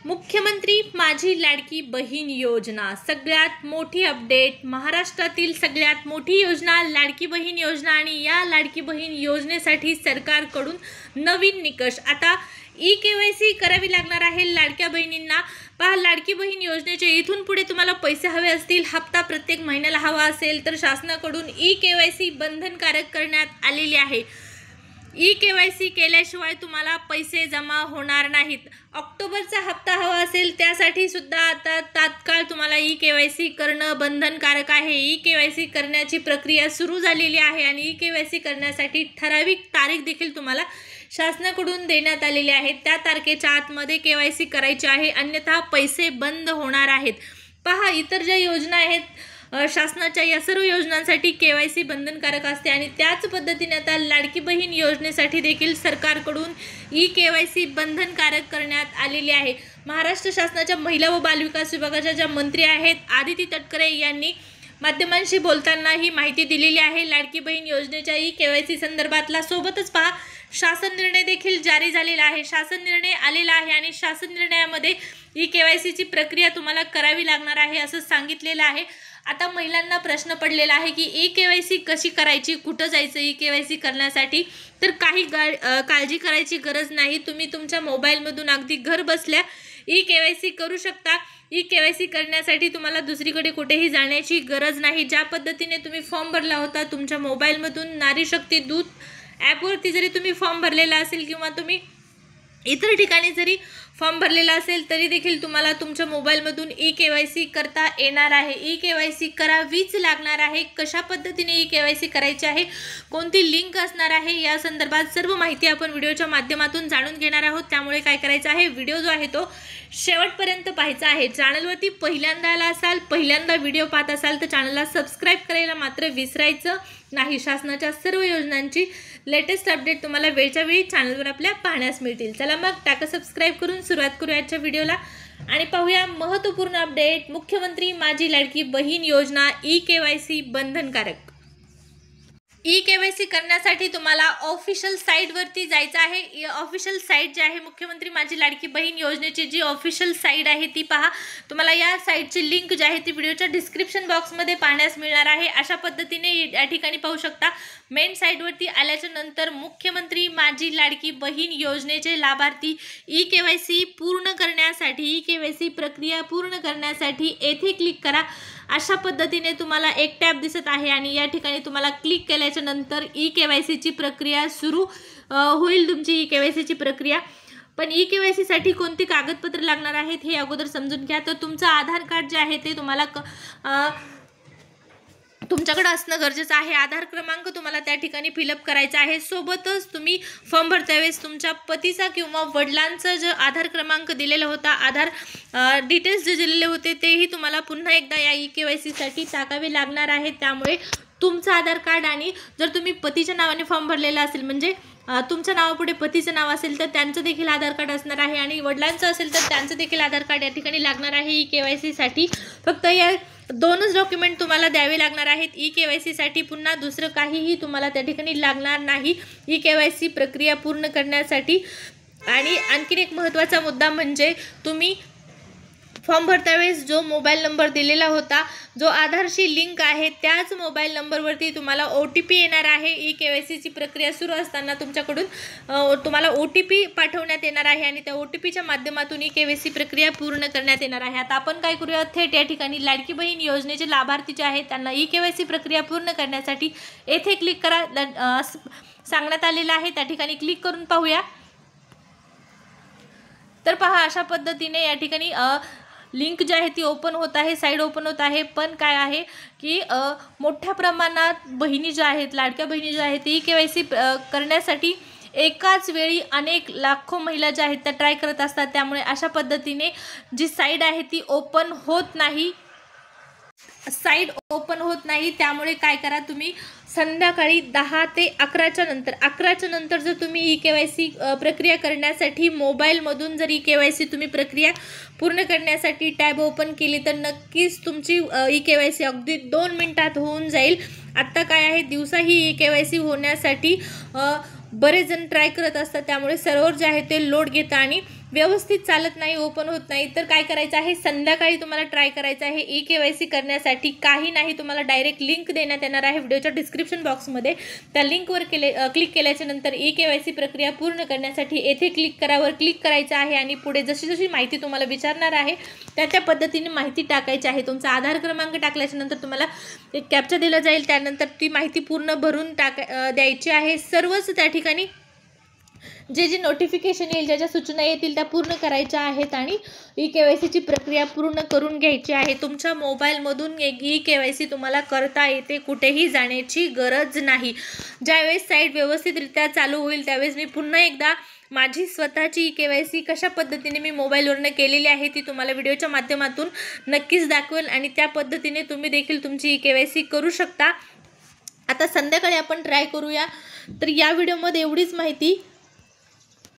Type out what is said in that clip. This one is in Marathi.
मुख्यमंत्री माझी लाडकी बहीण योजना सगळ्यात मोठी अपडेट। महाराष्ट्रातील सगळ्यात मोठी योजना लाडकी बहीण योजना आणि या लाडकी बहीण योजनेसाठी सरकारकडून नवीन निकष। आता ई-केवायसी करावी लागणार आहे लाडक्या बहिणींना। पहा, लाडकी बहीण योजनेचे इथून पुढे तुम्हाला पैसे हवे असतील, हप्ता प्रत्येक महिन्याला हवा असेल तर शासनाकडून ई-केवायसी बंधनकारक करण्यात आलेली आहे। ई-केवायसी केल्याशिवाय तुम्हाला पैसे जमा होणार नाहीत। ऑक्टोबरचा हप्ता हवा असेल त्यासाठी सुद्धा आता तात्काळ तुम्हाला ई-केवायसी करणं बंधनकारक आहे। ई-केवायसी करण्याची प्रक्रिया सुरू झालेली आहे आणि ई-केवायसी करण्यासाठी ठराविक तारीख देखील तुम्हाला शासनाकडून देण्यात आलेली आहे। त्या तारखेच्या आतमध्ये केवायसी करायची आहे, अन्यथा पैसे बंद होणार आहेत। पहा, इतर ज्या योजना आहेत शासनाच्या या सर्व योजनांसाठी केवायसी बंधनकारक असते आणि त्याच पद्धतीने आता लाडकी बहीण योजनेसाठी देखील सरकारकडून ई-केवायसी बंधनकारक करण्यात आलेली आहे। महाराष्ट्र शासनाच्या महिला व बालविकास विभागाच्या ज्या मंत्री आहेत आदिती तटकरे यांनी माध्यमांशी बोलताना ही माहिती दिलेली आहे। लाडकी बहीण योजनेच्या ई-केवायसी संदर्भातला सोबतच पहा, शासन निर्णय देखील जारी झालेला आहे। शासन निर्णय आलेला आहे आणि शासन निर्णयामध्ये ई-केवायसीची प्रक्रिया तुम्हाला करावी लागणार आहे असं सांगितलेलं आहे। आता महिलांना प्रश्न पडलेला आहे की ई-केवायसी कशी करायची, कुठं जायचं ई-केवायसी करण्यासाठी। तर काही काळजी करायची गरज नाही, तुम्ही तुमच्या मोबाईलमधून अगदी घर बसल्या ई-केवायसी करू शकता। ई-केवायसी करण्यासाठी तुम्हाला दुसरीकडे कुठेही जाण्याची गरज नाही। ज्या पद्धतीने तुम्ही फॉर्म भरला होता तुमच्या मोबाईलमधून नारी शक्ती दूत ॲपवरती जरी तुम्ही फॉर्म भरलेला असेल किंवा तुम्ही इतर ठिकाणी जरी फॉर्म भरलेला असेल तरी देखील तुम्हाला तुमच्या मोबाईलमधून ई-केवायसी करता येणार आहे। ई-केवायसी करावीच लागणार आहे। कशा पद्धतीने ई-केवायसी करायची आहे, कोणती लिंक असणार आहे, या संदर्भात सर्व माहिती आपण व्हिडिओच्या माध्यमातून जाणून घेणार आहोत। त्यामुळे काय करायचं आहे, व्हिडिओ जो आहे तो शेवटपर्यंत पाहायचा आहे। चॅनलवरती पहिल्यांदा आला असाल, पहिल्यांदा व्हिडिओ पाहत असाल तर चॅनलला सबस्क्राईब करायला मात्र विसरायचं नाही। शासनाच्या सर्व योजनांची लेटेस्ट अपडेट तुम्हाला वेळच्या वेळी चॅनलवर आपल्या पाहण्यास मिळतील। चला मग टाका सबस्क्राईब करून सुरुवात करूया आजच्या व्हिडिओला आणि पाहूया महत्त्वपूर्ण अपडेट। मुख्यमंत्री माझी लाडकी बहीण योजना ई-केवायसी बंधनकारक। ई-केवायसी करण्यासाठी तुम्हाला ऑफिशियल साईटवरती जायचं आहे। ऑफिशियल साईट जी आहे मुख्यमंत्री माझी लाडकी बहीण योजनेची जी ऑफिशियल साईट आहे ती पहा। तुम्हाला या साईटची लिंक जी आहे ती व्हिडिओच्या डिस्क्रिप्शन बॉक्समध्ये पाहण्यास मिळणार आहे। अशा पद्धतीने या ठिकाणी पाहू शकता। मेन साईटवरती आल्याच्या नंतर मुख्यमंत्री माझी लाडकी बहीण योजनेचे लाभार्थी ई-केवायसी पूर्ण करण्यासाठी, ई-केवायसी प्रक्रिया पूर्ण करण्यासाठी येथे क्लिक करा। अशा पद्धतीने तुम्हाला एक टॅब दिसत आहे आणि या ठिकाणी तुम्हाला क्लिक केल्याच्या नंतर ई-केवायसीची प्रक्रिया सुरू होईल, तुमची ई-केवायसीची प्रक्रिया। पण ई-केवायसी साठी कोणती कागदपत्र लागणार आहेत हे अगोदर समजून घ्या। तर तुमचं आधार कार्ड जे आहे ते तुम्हाला तुमच्याकडे असणं गरजेचं आहे। आधार क्रमांक तुम्हाला त्या ठिकाणी फिलअप करायचा आहे। सोबतच तुम्ही फॉर्म भरता वेळेस तुमच्या पतीचा किंवा वडिलांचा जो आधार क्रमांक दिलेला होता, आधार डिटेल्स जे दिलेले होते तेही तुम्हाला पुन्हा एकदा या ई-केवायसीसाठी टाकावे लागणार आहे। त्यामुळे तुमचं आधार कार्ड आणि जर तुम्ही पतीच्या नावाने फॉर्म भरलेला असेल म्हणजे तुमच्या नावापुढे पतीचं नाव असेल तर त्यांचं देखील आधार कार्ड असणार आहे आणि वडिलांचं असेल तर त्यांचं देखील आधार कार्ड या ठिकाणी लागणार आहे ई-केवायसीसाठी। फक्त या दोनच डॉक्युमेंट तुम्हाला द्यावे लागणार आहेत। ई-केवायसीसाठी पुन्हा दुसरं काहीही तुम्हाला त्या ठिकाणी लागणार नाही ई-केवायसी प्रक्रिया पूर्ण करण्यासाठी। आणि आणखीन एक महत्त्वाचा मुद्दा म्हणजे तुम्ही फॉर्म भरता वेळेस जो मोबाईल नंबर दिलेला होता, जो आधारशी लिंक आहे, त्याच मोबाईल नंबरवरती तुम्हाला OTP येणार आहे। ई-केवायसीची प्रक्रिया सुरू असताना तुमच्याकडून तुम्हाला OTP पाठवण्यात येणार आहे आणि त्या OTPच्या माध्यमातून ई-केवायसी प्रक्रिया पूर्ण करण्यात येणार आहे। आता आपण काय करूया, थेट या ठिकाणी लाडकी बहीण योजनेचे लाभार्थी जे आहेत त्यांना ई-केवायसी प्रक्रिया पूर्ण करण्यासाठी येथे क्लिक करा सांगण्यात आलेलं आहे। त्या ठिकाणी क्लिक करून पाहूया। तर पहा, अशा पद्धतीने या ठिकाणी लिंक जी आहे ती ओपन होत आहे, साईड ओपन होत आहे। पण काय आहे की मोठ्या प्रमाणात बहिणी ज्या आहेत, लाडक्या बहिणी ज्या आहेत, ई-केवायसी करण्यासाठी एकाच वेळी अनेक लाखो महिला ज्या आहेत त्या ट्राय करत असतात। त्यामुळे अशा पद्धतीने जी साईड आहे ती ओपन होत नाही, साईड ओपन होत नाही। त्यामुळे काय करा, तुम्ही संध्याकाळी 10 ते 11च्या नंतर जर तुम्ही ई-केवायसी प्रक्रिया करण्यासाठी मोबाईलमधून जर ई-केवायसी तुम्ही प्रक्रिया पूर्ण करण्यासाठी टॅब ओपन केली तर नक्कीच तुमची ई-केवायसी अगदी 2 मिनिटात होऊन जाईल। आत्ता काय आहे, दिवसा ही ई-केवायसी होण्यासाठी बरेच जण ट्राय करत असतात, त्यामुळे सर्व्हर जे आहे ते लोड घेतं आणि व्यवस्थित चालत नाही, ओपन होत नाही, तर काय करायचं आहे, संध्याकाळी तुम्हाला ट्राय करायचं आहे. KYC करण्यासाठी काही नाही, तुम्हाला डायरेक्ट लिंक देण्यात येणार आहे व्हिडिओच्या डिस्क्रिप्शन बॉक्समध्ये. त्या लिंकवर क्लिक केल्याच्या नंतर KYC प्रक्रिया पूर्ण करण्यासाठी येथे क्लिक क्लिक करायचं आहे आणि पुढे जशी जशी माहिती तुम्हाला विचारणार आहे त्या पद्धतीने माहिती टाकायची आहे. तुमचा आधार क्रमांक टाकल्याच्या नंतर तुम्हाला एक कॅप्चा दिला जाईल, त्यानंतर ती माहिती पूर्ण भरून द्यायची आहे. सर्वच त्या ठिकाणी जे नोटिफिकेशन येईल, ज्या सूचना येतील त्या पूर्ण करायच्या आहेत आणि KYCची प्रक्रिया पूर्ण करून घ्यायची आहे. तुमच्या मोबाईलमधून KYC तुम्हाला करता येते, कुठेही जाण्याची गरज नाही. ज्यावेळेस साईट व्यवस्थितरित्या चालू होईल त्यावेळेस मी पुन्हा एकदा माझी स्वतःची KYC कशा पद्धतीने मी मोबाईलवरनं केलेली आहे ती तुम्हाला व्हिडिओच्या माध्यमातून नक्कीच दाखवेल आणि त्या पद्धतीने तुम्ही देखील तुमची KYC करू शकता. आता संध्याकाळी आपण ट्राय करूया. तर या व्हिडिओमध्ये एवढीच माहिती.